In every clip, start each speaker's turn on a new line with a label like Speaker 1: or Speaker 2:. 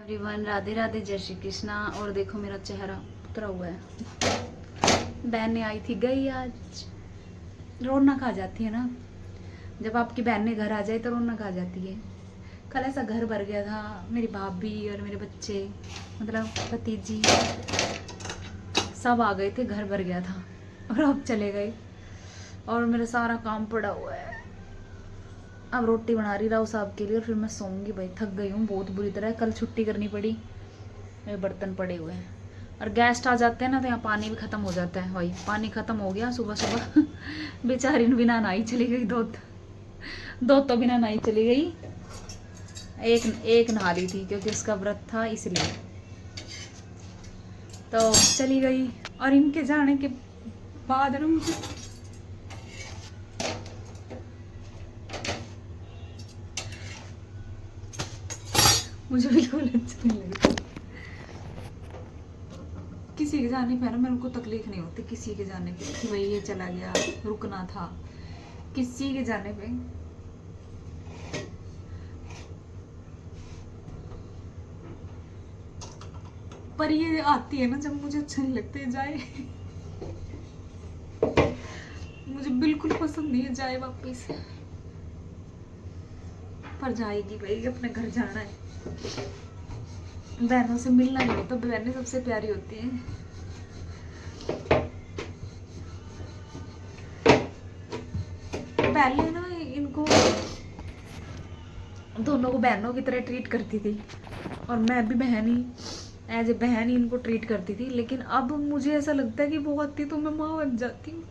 Speaker 1: Everyone, Radhe Radhe, जय श्री कृष्णा। और देखो मेरा चेहरा उतरा हुआ है। बहनें आई थी, गई आज। रौनक आ जाती है ना, जब आपकी बहनें घर आ जाए तो रौनक आ जाती है। कल ऐसा घर भर गया था, मेरी भाभी और मेरे बच्चे, मतलब भतीजी सब आ गए थे, घर भर गया था। और अब चले गए और मेरा सारा काम पड़ा हुआ है। अब रोटी बना रही राव साहब के लिए और फिर मैं सोऊंगी भाई। थक गई हूँ बहुत बुरी तरह, कल छुट्टी करनी पड़ी। मेरे बर्तन पड़े हुए हैं और गेस्ट आ जाते हैं ना तो यहाँ पानी भी ख़त्म हो जाता है भाई। पानी ख़त्म हो गया सुबह सुबह। बेचारी बिना नहाई चली गई, दो तो बिना नहाई चली गई। एक नहा ली थी क्योंकि उसका व्रत था इसलिए, तो चली गई। और इनके जाने के बाद ना मुझे बिल्कुल अच्छा नहीं लगा। किसी के जाने पे ना मेरे को तकलीफ नहीं होती, किसी के जाने पे कि भाई ये चला गया, रुकना था। किसी के जाने पे पर ये आती है ना जब मुझे अच्छा नहीं लगता जाए। मुझे बिल्कुल पसंद नहीं है जाए वापस, पर जाएगी भाई, अपने घर जाना है। बहनों से मिलना ही है तो बहनें सबसे प्यारी होती हैं। पहले ना इनको दोनों को बहनों की तरह ट्रीट करती थी और मैं भी बहन ही, एज ए बहन ही इनको ट्रीट करती थी। लेकिन अब मुझे ऐसा लगता है कि वो आती तो मैं माँ बन जाती हूँ।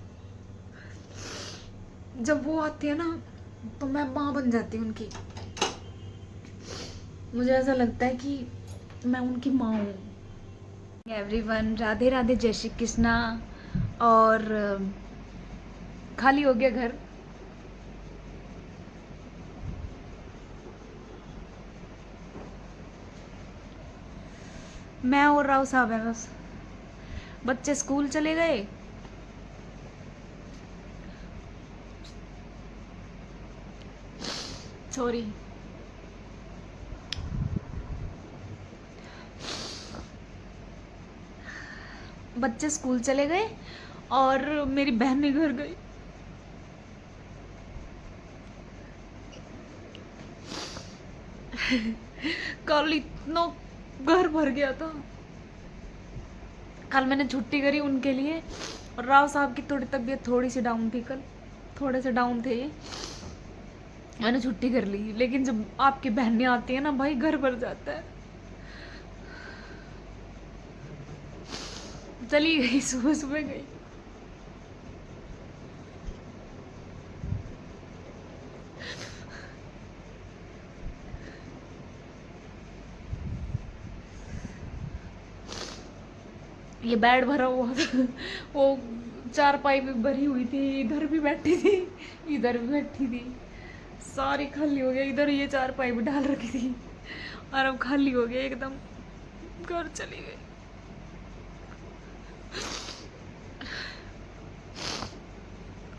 Speaker 1: जब वो आती है ना तो मैं माँ बन जाती हूँ उनकी। मुझे ऐसा लगता है कि मैं उनकी माँ हूँ। एवरीवन, राधे राधे, जय श्री कृष्णा। और खाली हो गया घर। मैं और राव साहब है बस। बच्चे स्कूल चले गए। सॉरी, बच्चे स्कूल चले गए और मेरी बहन ने घर गई। कल इतना घर भर गया था। कल मैंने छुट्टी करी उनके लिए और राव साहब की थोड़ी तबीयत थोड़ी सी डाउन थी, कल थोड़े से डाउन थे ये, मैंने छुट्टी कर ली। लेकिन जब आपकी बहनें आती है ना भाई, घर भर जाता है। चली गई, सुबह सुबह गई। ये बेड भरा हुआ था, वो चारपाई भी भरी हुई थी, इधर भी बैठी थी, इधर भी बैठी थी, सारी खाली हो गया। इधर ये चारपाई भी डाल रखी थी और अब खाली हो गया एकदम, घर चली गई।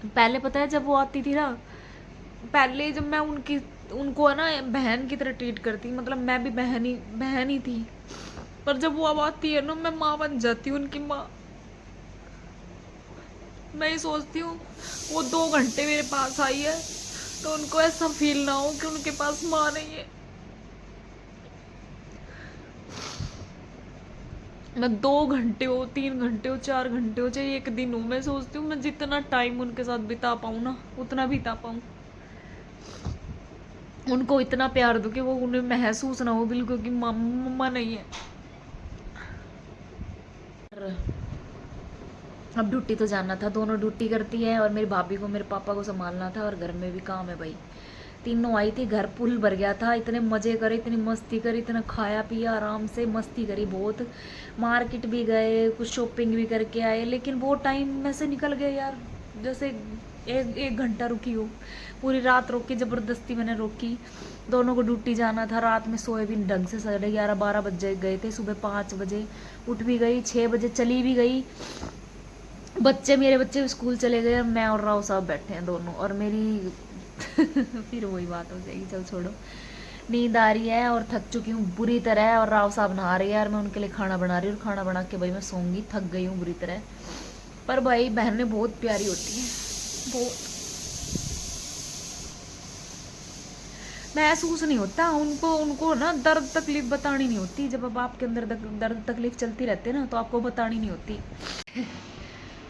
Speaker 1: पहले पता है जब वो आती थी ना, पहले जब मैं उनको है ना बहन की तरह ट्रीट करती, मतलब मैं भी बहन ही थी। पर जब वो अब आती है ना, मैं माँ बन जाती हूँ, उनकी माँ। मैं ये सोचती हूँ वो 2 घंटे मेरे पास आई है तो उनको ऐसा फील ना हो कि उनके पास माँ नहीं है। मैं 2 घंटे हो, 3 घंटे हो, 4 घंटे हो, चाहे एक दिन हो, मैं सोचती हूँ मैं जितना टाइम उनके साथ बिता पाऊँ ना उतना बिता पाऊँ। उनको इतना प्यार दूँ कि वो उन्हें महसूस ना हो बिल्कुल कि मम्मा नहीं है। अब ड्यूटी तो जाना था, दोनों ड्यूटी करती है और मेरी भाभी को मेरे पापा को संभालना था और घर में भी काम है भाई। तीनों आई थी, घर फुल भर गया था। इतने मज़े करे, इतनी मस्ती करी, इतना खाया पिया, आराम से मस्ती करी बहुत। मार्केट भी गए, कुछ शॉपिंग भी करके आए। लेकिन वो टाइम में से निकल गया यार, जैसे एक घंटा रुकी हो। पूरी रात रोकी, ज़बरदस्ती मैंने रोकी। दोनों को ड्यूटी जाना था, रात में सोए भी ढंग से, 11:30-12 बजे गए थे। सुबह 5 बजे उठ भी गई, 6 बजे चली भी गई। मेरे बच्चे स्कूल चले गए, मैं और राव साहब बैठे हैं दोनों। और मेरी फिर वही बात हो जाएगी, चल छोड़ो।
Speaker 2: नींद आ रही है और थक चुकी हूँ बुरी तरह। और राव साहब नहा रही है यार, मैं उनके लिए खाना बना रही हूँ। और खाना बना के भाई मैं सोऊंगी, थक गई हूँ बुरी तरह। पर भाई बहनें बहुत प्यारी होती हैं, बहुत। महसूस नहीं होता उनको, उनको ना दर्द तकलीफ बतानी नहीं होती। जब अब आपके अंदर दर्द तकलीफ चलती रहती है ना, तो आपको बतानी नहीं होती।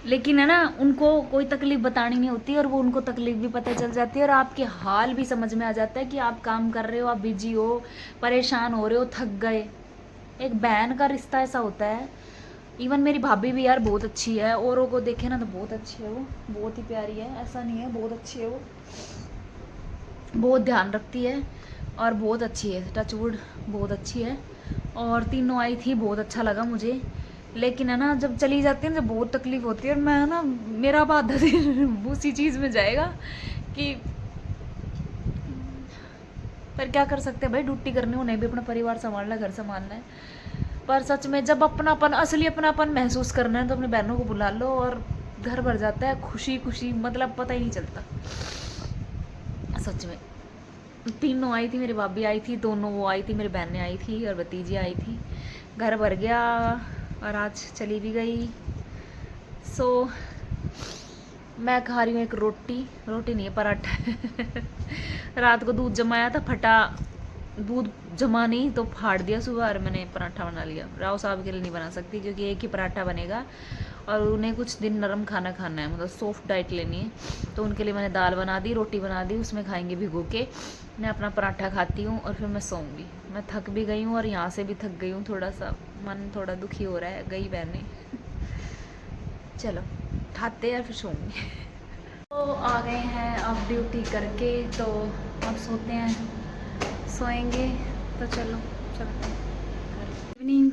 Speaker 2: लेकिन है ना, उनको कोई तकलीफ बतानी नहीं होती, और वो उनको तकलीफ भी पता चल जाती है, और आपके हाल भी समझ में आ जाता है कि आप काम कर रहे हो, आप बिजी हो, परेशान हो रहे हो, थक गए। एक बहन का रिश्ता ऐसा होता है। इवन मेरी भाभी भी यार बहुत अच्छी है, औरों को देखे ना तो बहुत अच्छी है, वो बहुत ही प्यारी है, ऐसा नहीं है, बहुत अच्छी है वो, बहुत ध्यान रखती है और बहुत अच्छी है, टचवुड बहुत अच्छी है। और तीनों आई थी, बहुत अच्छा लगा मुझे। लेकिन है ना, जब चली जाती है ना, जब बहुत तकलीफ होती है, और मैं ना, मेरा अब आधा दिन उसी चीज़ में जाएगा कि पर क्या कर सकते हैं भाई, ड्यूटी करनी, उन्हें भी अपना परिवार संभालना, घर संभालना है। पर सच में जब अपनापन, असली अपनापन महसूस करना है, तो अपनी बहनों को बुला लो और घर भर जाता है खुशी खुशी, मतलब पता ही नहीं चलता सच में। तीनों आई थी, मेरी भाभी आई थी, दोनों वो आई थी, मेरी बहनें आई थी और भतीजी आई थी। घर भर गया और आज चली भी गई। सो मैं खा रही हूँ एक रोटी, रोटी नहीं है, पराठा। रात को दूध जमाया था, फटा दूध जमा नहीं तो फाड़ दिया सुबह, और मैंने पराठा बना लिया। राव साहब के लिए नहीं बना सकती, क्योंकि एक ही पराठा बनेगा और उन्हें कुछ दिन नरम खाना खाना है, मतलब सॉफ्ट डाइट लेनी है। तो उनके लिए मैंने दाल बना दी, रोटी बना दी, उसमें खाएंगे भिगो के। मैं अपना पराठा खाती हूँ और फिर मैं सोऊंगी। मैं थक भी गई हूँ और यहाँ से भी थक गई हूँ, थोड़ा सा मन थोड़ा दुखी हो रहा है, गई बहनें। चलो खाते हैं फिर सोऊंगी। तो आ गए हैं अब ड्यूटी करके, तो अब सोते हैं, सोएंगे। तो चलो चलते हैं। इवनिंग,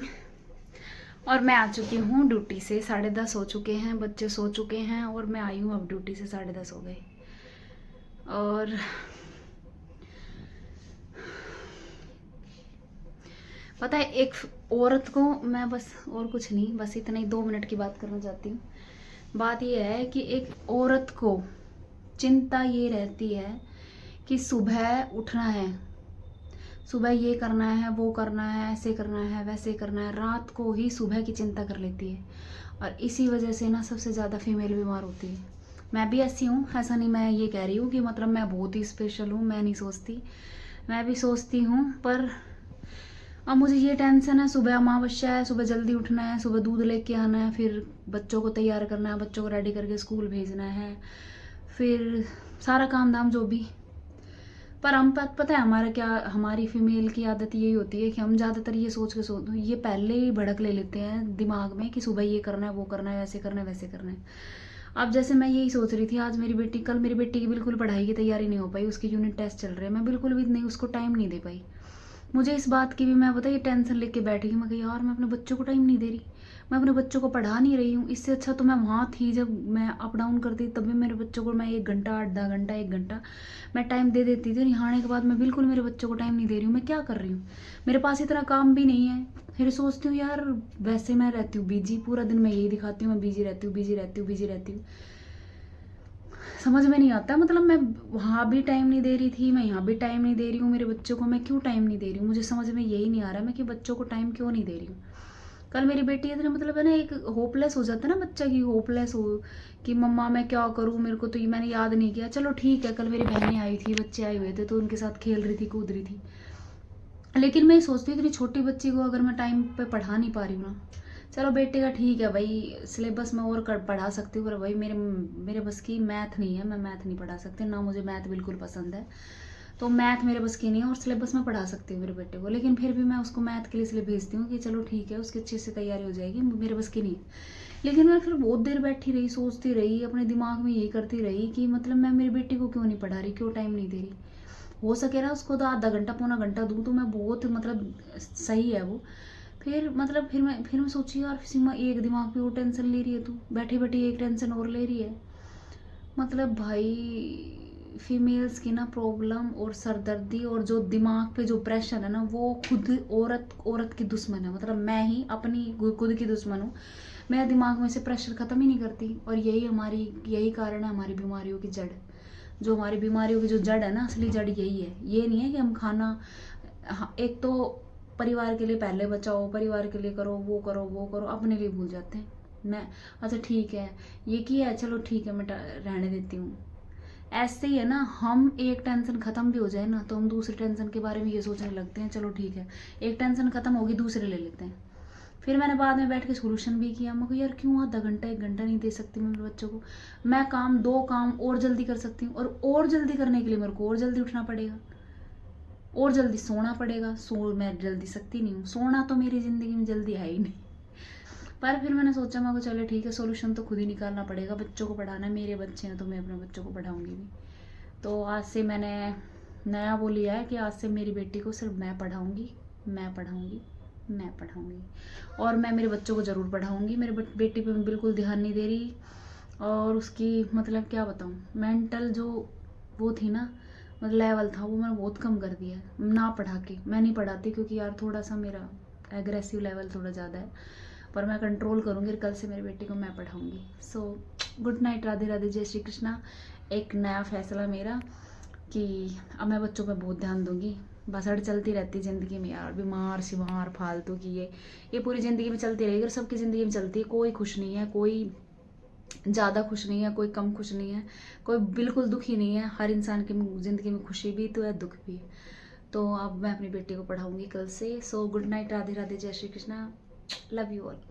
Speaker 2: और मैं आ चुकी हूँ ड्यूटी से, 10:30 हो चुके हैं, बच्चे सो चुके हैं, और मैं आई हूँ अब ड्यूटी से, 10:30 हो गए। और पता है, एक औरत को मैं बस, और कुछ नहीं, बस इतना ही 2 मिनट की बात करना चाहती हूँ। बात ये है कि एक औरत को चिंता ये रहती है कि सुबह उठना है, सुबह ये करना है, वो करना है, ऐसे करना है, वैसे करना है, रात को ही सुबह की चिंता कर लेती है। और इसी वजह से ना सबसे ज़्यादा फीमेल बीमार होती है। मैं भी ऐसी हूँ, ऐसा नहीं मैं ये कह रही हूँ कि मतलब मैं बहुत ही स्पेशल हूँ, मैं नहीं सोचती, मैं भी सोचती हूँ। पर अब मुझे ये टेंशन है, सुबह अमावस्या है, सुबह जल्दी उठना है, सुबह दूध लेके आना है, फिर बच्चों को तैयार करना है, बच्चों को रेडी करके स्कूल भेजना है, फिर सारा काम धाम जो भी। पर हम पता है हमारा क्या, हमारी फीमेल की आदत यही होती है कि हम ज़्यादातर ये सोच के ये पहले ही भड़क ले लेते हैं दिमाग में कि सुबह ये करना है, वो करना है, वैसे करना है, वैसे करना है। अब जैसे मैं यही सोच रही थी, आज मेरी बेटी, कल मेरी बेटी की बिल्कुल पढ़ाई की तैयारी नहीं हो पाई, उसके यूनिट टेस्ट चल रहे हैं, मैं बिल्कुल भी नहीं उसको टाइम नहीं दे पाई। मुझे इस बात की भी, मैं बताइए, टेंशन लेके बैठी हूँ। मैं कही यार, मैं अपने बच्चों को टाइम नहीं दे रही, मैं अपने बच्चों को पढ़ा नहीं रही हूँ। इससे अच्छा तो मैं वहाँ थी, जब मैं अप डाउन करती तब भी मेरे बच्चों को मैं 1 घंटा, आधा घंटा, 1 घंटा मैं टाइम दे देती थी। और यहाँ आने के बाद मैं बिल्कुल मेरे बच्चों को टाइम नहीं दे रही हूँ। मैं क्या कर रही हूँ, मेरे पास इतना काम भी नहीं है। फिर सोचती हूँ यार, वैसे मैं रहती हूँ बिजी, पूरा दिन मैं यही दिखाती हूँ, मैं बिजी रहती हूँ, बिजी रहती हूँ, बिजी रहती हूँ। समझ में नहीं आता, मतलब मैं वहाँ भी टाइम नहीं दे रही थी, मैं यहाँ भी टाइम नहीं दे रही हूँ। मेरे बच्चों को मैं क्यों टाइम नहीं दे रही हूँ, मुझे समझ में यही नहीं आ रहा मैं कि बच्चों को टाइम क्यों नहीं दे रही हूँ। कल मेरी बेटी इतना, मतलब है ना, एक होपलेस हो जाता है ना बच्चा, की होपलेस हो कि मम्मा मैं क्या करूँ, मेरे को तो ये मैंने याद नहीं किया। चलो ठीक है, कल मेरी बहनें आई थी, बच्चे आए हुए थे, तो उनके साथ खेल रही थी, कूद रही थी। लेकिन मैं सोचती हूँ इतनी छोटी बच्ची को अगर मैं टाइम पे पढ़ा नहीं पा रही हूँ ना, चलो बेटे का ठीक है भाई, सिलेबस में और पढ़ा सकती हूँ, पर भाई मेरे मेरे बस की मैथ नहीं है, मैं मैथ नहीं पढ़ा सकती ना, मुझे मैथ बिल्कुल पसंद है। तो मैथ मेरे बस की नहीं है, और सिलेबस में पढ़ा सकती हूँ मेरे बेटे को, लेकिन फिर भी मैं उसको मैथ के लिए इसलिए भेजती हूँ कि चलो ठीक है, उसकी अच्छे से तैयारी हो जाएगी, मेरे बस की नहीं है। लेकिन मैं फिर बहुत देर बैठी रही, सोचती रही, अपने दिमाग में यही करती रही कि मतलब मैं मेरी बेटी को क्यों नहीं पढ़ा रही, क्यों टाइम नहीं दे रही। हो सके ना उसको तो आधा घंटा, पौना घंटा दूँ तो मैं बहुत, मतलब सही है वो। फिर मतलब फिर मैं सोची यार, सीमा एक दिमाग पे वो टेंशन ले रही है, तू बैठी बैठी एक टेंशन और ले रही है। मतलब भाई, फीमेल्स की ना प्रॉब्लम और सरदर्दी और जो दिमाग पे जो प्रेशर है ना, वो खुद औरत की दुश्मन है। मतलब मैं ही अपनी खुद की दुश्मन हूँ। मेरा दिमाग में से प्रेशर ख़त्म ही नहीं करती, और यही कारण है हमारी बीमारियों की जड़। जो हमारी बीमारियों की जो जड़ है ना, असली जड़ यही है। ये नहीं है कि हम खाना हाँ, एक तो परिवार के लिए पहले बचाओ, परिवार के लिए करो, वो करो, वो करो, अपने लिए भूल जाते हैं। मैं अच्छा ठीक है, ये किया है, चलो ठीक है, मैं रहने देती हूँ। ऐसे ही है ना, हम एक टेंशन खत्म भी हो जाए ना तो हम दूसरे टेंशन के बारे में ये सोचने लगते हैं, चलो ठीक है, एक टेंशन खत्म होगी, दूसरे ले लेते हैं। फिर मैंने बाद में बैठ के सोल्यूशन भी किया, मैं यार क्यों आधा घंटा 1 घंटा नहीं दे सकती मैं मेरे बच्चों को। मैं काम 2 काम और जल्दी कर सकती हूँ, और जल्दी करने के लिए मेरे को और जल्दी उठना पड़ेगा, और जल्दी सोना पड़ेगा। मैं जल्दी सकती नहीं हूँ, सोना तो मेरी ज़िंदगी में जल्दी है ही नहीं। पर फिर मैंने सोचा, मैं को चलो ठीक है, सोल्यूशन तो खुद ही निकालना पड़ेगा, बच्चों को पढ़ाना है, मेरे बच्चे हैं तो मैं अपने बच्चों को पढ़ाऊँगी भी। तो आज से मैंने नया वो लिया है कि आज से मेरी बेटी को सिर्फ मैं पढ़ाऊँगी, मैं पढ़ाऊँगी, मैं पढ़ाऊँगी। और मैं मेरे बच्चों को ज़रूर पढ़ाऊँगी। मेरी बेटी पे मैं बिल्कुल ध्यान नहीं दे रही, और उसकी मतलब क्या बताऊँ, मेंटल जो वो थी ना, मतलब लेवल था, वो मैंने बहुत कम कर दिया है ना पढ़ा के। मैं नहीं पढ़ाती क्योंकि यार थोड़ा सा मेरा एग्रेसिव लेवल थोड़ा ज़्यादा है, पर मैं कंट्रोल करूँगी। कल से मेरी बेटी को मैं पढ़ाऊँगी। So good night, Radhe Radhe, जय श्री कृष्णा। एक नया फैसला मेरा कि अब मैं बच्चों पे बहुत ध्यान दूंगी। बसड़ चलती रहती ज़िंदगी में यार, बीमार शिमार फालतू की, ये पूरी ज़िंदगी में चलती रहेगी, और सबकी ज़िंदगी में चलती है। कोई खुश नहीं है, कोई ज़्यादा खुश नहीं है, कोई कम खुश नहीं है, कोई बिल्कुल दुखी नहीं है। हर इंसान की ज़िंदगी में खुशी भी तो है, दुख भी है। तो अब मैं अपनी बेटी को पढ़ाऊँगी कल से। So good night, Radhe Radhe, जय Shri Krishna, love you all.